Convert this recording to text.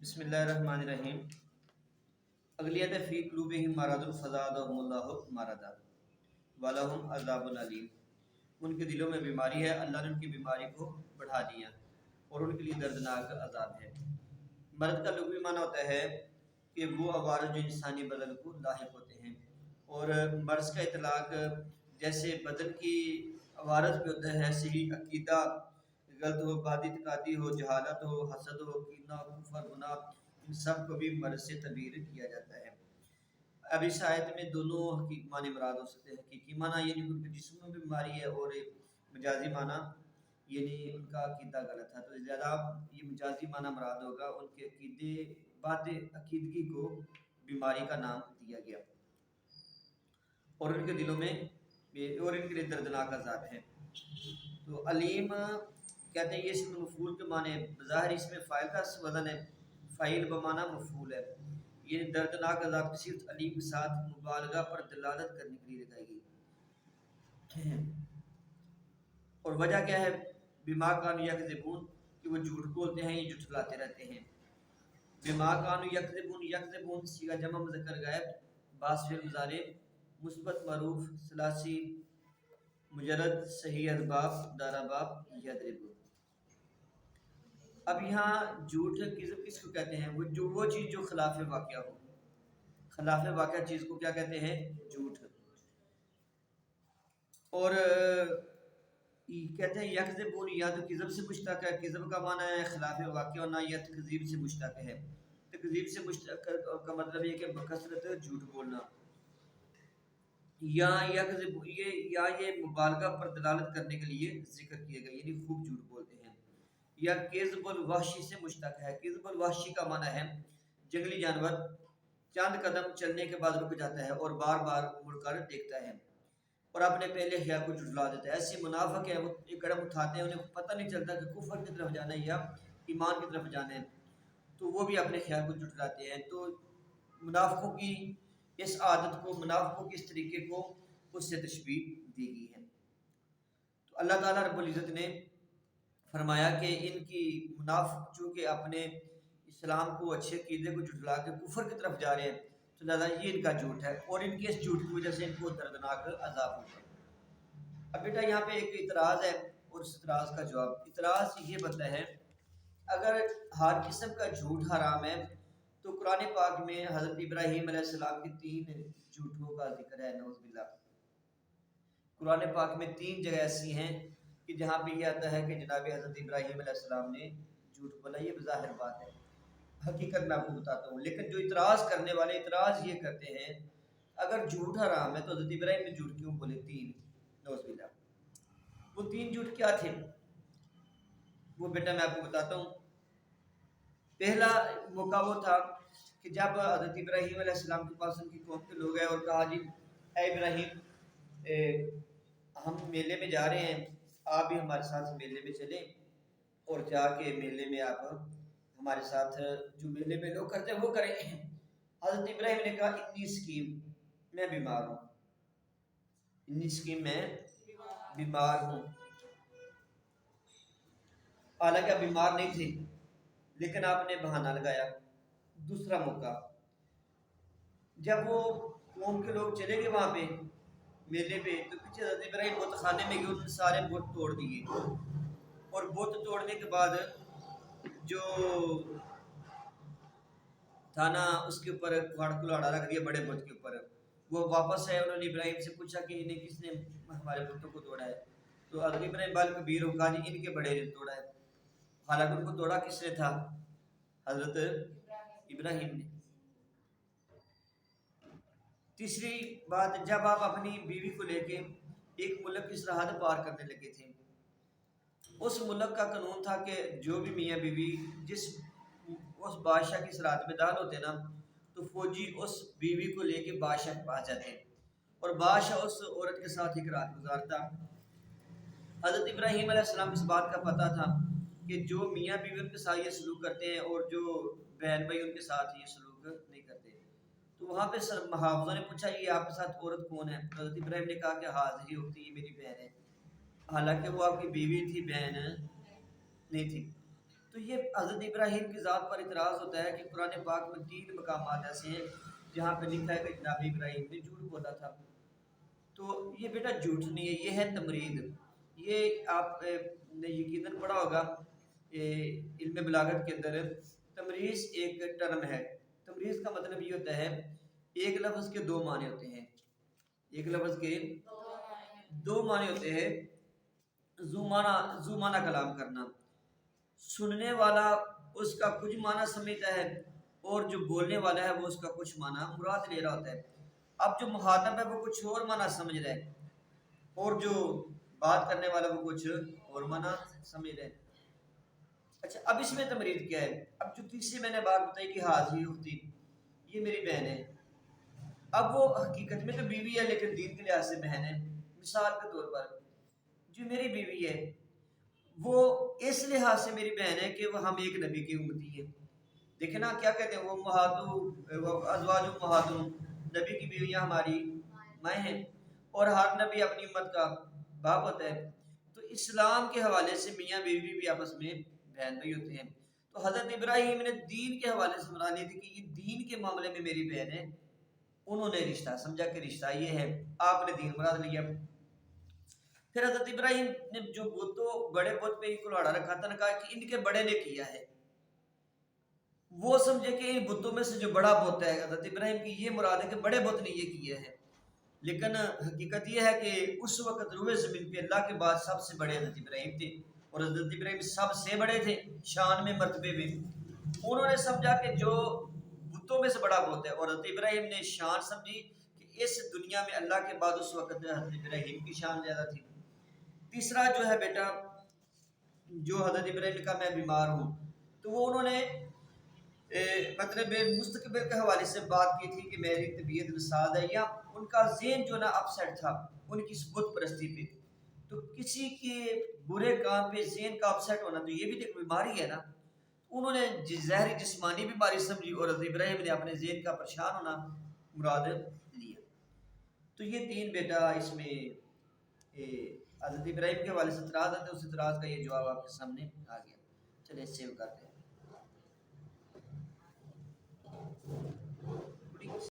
بسم اللہ الرحمن الرحیم۔ اغلیت فی قلوبہم مرض فزادہم اللہ مرضا ولہم عذاب علیم۔ ان کے دلوں میں بیماری ہے، اللہ نے ان کی بیماری کو بڑھا دیا اور ان کے لیے دردناک عذاب ہے۔ مرض کا لغوی معنی ہوتا ہے کہ وہ عوارض جو انسانی بدن کو لاحق ہوتے ہیں، اور مرض کا اطلاق جیسے بدن کی عوارض پہ ہوتا ہے، ایسے ہی عقیدہ غلط ہو، بادی اعتقادی ہو، جہالت ہو، حسد ہو، کینہ ہو، کفر، گناہ، ان سب کو بھی مرض سے تعبیر کیا جاتا ہے۔ اب اس آیت میں دونوں حقیقی معنی مراد ہو سکتے ہیں۔ حقیقی معنی یعنی ان کے جسم میں بیماری ہے، اور مجازی معنی یعنی ان کا عقیدہ غلط ہے۔ تو زیادہ یہ مجازی معنی مراد ہوگا، ان کے عقیدے باد عقیدگی کو بیماری کا نام دیا گیا، اور ان کے دلوں میں اور ان کے لیے دردناک عذاب ہے۔ تو علیم کہتے ہیں یہ اسم مفعول کے معنی بظاہر اس میں فاعل کا وزن ہے، فاعل بمعنی مفعول ہے، یہ دردناک عذاب کی صفت علیم کے ساتھ مبالغہ پر دلالت کرنے کے لیے لگائی گئی۔ اور وجہ کیا ہے؟ بما کانوا یکذبون، کہ وہ جھوٹ بولتے ہیں، یہ جھٹلاتے رہتے ہیں۔ بما کانوا یکذبون، یکذبون صیغہ جمع مذکر غائب، باص فعل مضارع مثبت معروف ثلاثی مجرد صحیح اسباب ضرباب یضرب۔ اب یہاں جھوٹ کذب کس کو کہتے ہیں؟ وہ چیز جو خلاف واقعہ ہو، خلاف واقعہ چیز کو کیا کہتے ہیں؟ جھوٹ۔ اور کہتے ہیں یکذبون، یا تو کذب سے مشتق ہے، کذب کا معنی ہے خلاف واقعہ ہونا، یا تکذیب سے مشتق ہے۔ تکذیب سے مشتق کا مطلب یہ کہ بکثرت جھوٹ بولنا، یا یکذب یہ مبالغہ پر دلالت کرنے کے لیے ذکر کیے گئے، یعنی خوب جھوٹ بولتے ہیں۔ یا کذب الوحشی سے مشتق ہے۔ کذب الوحشی کا معنی ہے جنگلی جانور چند قدم چلنے کے بعد رک جاتا ہے اور بار بار مڑ کر دیکھتا ہے اور اپنے پہلے خیال کو جھٹلا دیتا ہے۔ ایسے منافق ہیں، وہ ایک قدم اٹھاتے ہیں، انہیں پتہ نہیں چلتا کہ کفر کی طرف جانا ہے یا ایمان کی طرف جانا ہے، تو وہ بھی اپنے خیال کو جھٹلاتے ہیں۔ تو منافقوں کی اس عادت کو، منافقوں کے اس طریقے کو اس سے تشبیہ دی گئی ہے۔ تو اللہ تعالیٰ رب العزت نے فرمایا کہ ان کی منافق چونکہ اپنے اسلام کو، اچھے عقیدے کو جھٹلا کے کفر کی طرف جا رہے ہیں، تو لہٰذا یہ ان کا جھوٹ ہے، اور ان کے اس جھوٹ کی وجہ سے ان کو دردناک عذاب ہوگا۔ اب بیٹا یہاں پہ ایک اعتراض ہے، اور اس اعتراض کا جواب، اعتراض یہ بنتا ہے اگر ہر قسم کا جھوٹ حرام ہے تو قرآن پاک میں حضرت ابراہیم علیہ السلام کی 3 جھوٹوں کا ذکر ہے، نعوذ باللہ۔ قرآن پاک میں 3 جگہ ایسی ہیں کہ جہاں پہ یہ آتا ہے کہ جناب حضرت ابراہیم علیہ السلام نے جھوٹ بولا۔ یہ بظاہر بات ہے، حقیقت میں آپ کو بتاتا ہوں، لیکن جو اعتراض کرنے والے اعتراض یہ کرتے ہیں اگر جھوٹ حرام ہے تو حضرت ابراہیم نے جھوٹ کیوں بولے 3؟ نعوذ باللہ۔ وہ 3 جھوٹ کیا تھے؟ وہ بیٹا میں آپ کو بتاتا ہوں۔ پہلا موقع وہ تھا کہ جب حضرت ابراہیم علیہ السلام کے پاس ان کی قوم کے لوگ آئے اور کہا جی اے ابراہیم، ہم میلے میں جا رہے ہیں، آپ بھی ہمارے ساتھ میلے میں چلیں، اور جا کے میلے میں آپ ہمارے ساتھ جو میلے میں لوگ کرتے ہیں وہ کریں۔ حضرت ابراہیم نے کہا اتنی سکیم میں بیمار ہوں، اتنی سکیم میں بیمار ہوں۔ حالانکہ آپ بیمار نہیں تھے، لیکن آپ نے بہانہ لگایا۔ دوسرا موقع، جب وہ قوم کے لوگ چلے گئے وہاں پہ میلے پہ، تو پیچھے حضرت ابراہیم بت خانے میں گئے، انہوں نے سارے بت توڑ دیے، اور بت توڑنے کے بعد جو تھا نا اس کے اوپر کلاڑا رکھ دیا بڑے بت کے اوپر۔ وہ واپس آئے، انہوں نے ابراہیم سے پوچھا کہ انہیں کس نے ہمارے بتوں کو توڑا ہے؟ تو حضرت ابراہیم بال کبیر ہو کہا جی ان کے بڑے نے توڑا ہے، حالانکہ ان کو توڑا کس نے تھا؟ حضرت ابراہیم نے۔ تیسری بات، جب آپ اپنی بیوی کو لے کے ایک ملک کی سرحد پار کرنے لگے تھے، اس ملک کا قانون تھا کہ جو بھی میاں بیوی اس بادشاہ کی سرحد میں داخل ہوتے نا، تو فوجی اس بیوی کو لے کے بادشاہ کے پاس جاتے، اور بادشاہ اس عورت کے ساتھ ایک رات گزارتا۔ حضرت ابراہیم علیہ السلام اس بات کا پتہ تھا کہ جو میاں بیوی ان کے ساتھ یہ سلوک کرتے ہیں اور جو بہن بھائی ان کے ساتھ یہ سلوک نہیں کرتے، تو وہاں پہ محافظوں نے پوچھا یہ آپ کے ساتھ عورت کون ہے؟ حضرت ابراہیم نے کہا کہ حاضری ہوتی یہ میری بہن ہے، حالانکہ وہ آپ کی بیوی تھی، بہن نہیں تھی۔ تو تو یہ حضرت ابراہیم کی ذات پر اعتراض ہوتا ہے کہ قرآن پاک میں 3 مقامات ایسے ہیں جہاں پہ لکھا ہے کہ جناب ابراہیم نے جھوٹ بولا تھا. تو یہ بیٹا جھوٹ نہیں ہے، یہ ہے تمرید. یہ آپ نے یقیناً پڑھا ہوگا علم بلاغت کے اندر. تمریز ایک ٹرم ہے. تمریز کا مطلب یہ ہوتا ہے ایک لفظ کے 2 معنی ہوتے ہیں. ایک لفظ کے 2 معنی ہوتے ہیں. زو معنی کلام کرنا، سننے والا اس کا کچھ معنی سمجھتا ہے اور جو بولنے والا ہے وہ اس کا کچھ معنی مراد لے رہا ہوتا ہے. اب جو مخاطب ہے وہ کچھ اور معنی سمجھ رہا ہے اور جو بات کرنے والا وہ کچھ اور معنی سمجھ رہا ہے. اچھا اب اس میں تمرید کیا ہے؟ اب جو تیسری میں نے بات بتائی کہ حاضی اختی، یہ میری بہن ہے. اب وہ حقیقت میں تو بیوی ہے لیکن دین کے لحاظ سے بہن ہے. مثال کے طور پر جو میری بیوی ہے وہ اس لحاظ سے میری بہن ہے کہ وہ ہم ایک نبی کی امتی ہے. دیکھیں نا کیا کہتے ہیں وہ ازواج امہاتم، نبی کی بیویاں ہماری مائیں ہیں اور ہر نبی اپنی امت کا باپ ہوتا ہے. تو اسلام کے حوالے سے میاں بیوی بھی آپس میں بہن بھائی ہوتے ہیں. تو حضرت ابراہیم نے دین کے حوالے سے مراد لی تھی کہ یہ دین کے معاملے میں میری بہن ہے. انہوں نے رشتہ سمجھا کہ رشتہ یہ ہے، آپ نے دین مراد لیا. پھر حضرت ابراہیم نے جو بڑے بت پہ ہی کلاڑا رکھا تھا، نے کہا کہ ان کے بڑے نے کیا ہے. وہ سمجھے کہ ان بتوں میں سے جو بڑا بت ہے حضرت ابراہیم کی یہ مراد ہے کہ بڑے بت نے یہ کیا ہے. لیکن حقیقت یہ ہے کہ اس وقت روئے زمین پہ اللہ کے بعد سب سے بڑے حضرت ابراہیم تھے اور حضرت ابراہیم سب سے بڑے تھے شان میں مرتبے میں. انہوں نے سمجھا کہ جو بتوں میں سے بڑا بت ہے اور حضرت ابراہیم نے شان سمجھی کہ اس دنیا میں اللہ کے بعد اس وقت حضرت ابراہیم کی شان زیادہ تھی. تیسرا جو ہے بیٹا جو حضرت ابراہیم نے کہا میں بیمار ہوں، تو وہ انہوں نے مطلب مستقبل کے حوالے سے بات کی تھی کہ میری طبیعت نساز ہے، یا ان کا ذہن جو نا اپ سیٹ تھا ان کی بت پرستی پہ. تو کسی کے برے کام پہ ذہن کا اپ سیٹ ہونا تو یہ بھی ایک بیماری ہے نا. انہوں نے ظاہری جسمانی بیماری سمجھی اور حضرت ابراہیم نے اپنے ذہن کا پریشان ہونا مراد لیا. تو یہ 3 بیٹا اس میں حضرت ابراہیم کے حوالے سے اعتراض آتے ہیں. اس اعتراض کا یہ جواب آپ کے سامنے آ گیا. چلے سیو کرتے ہیں.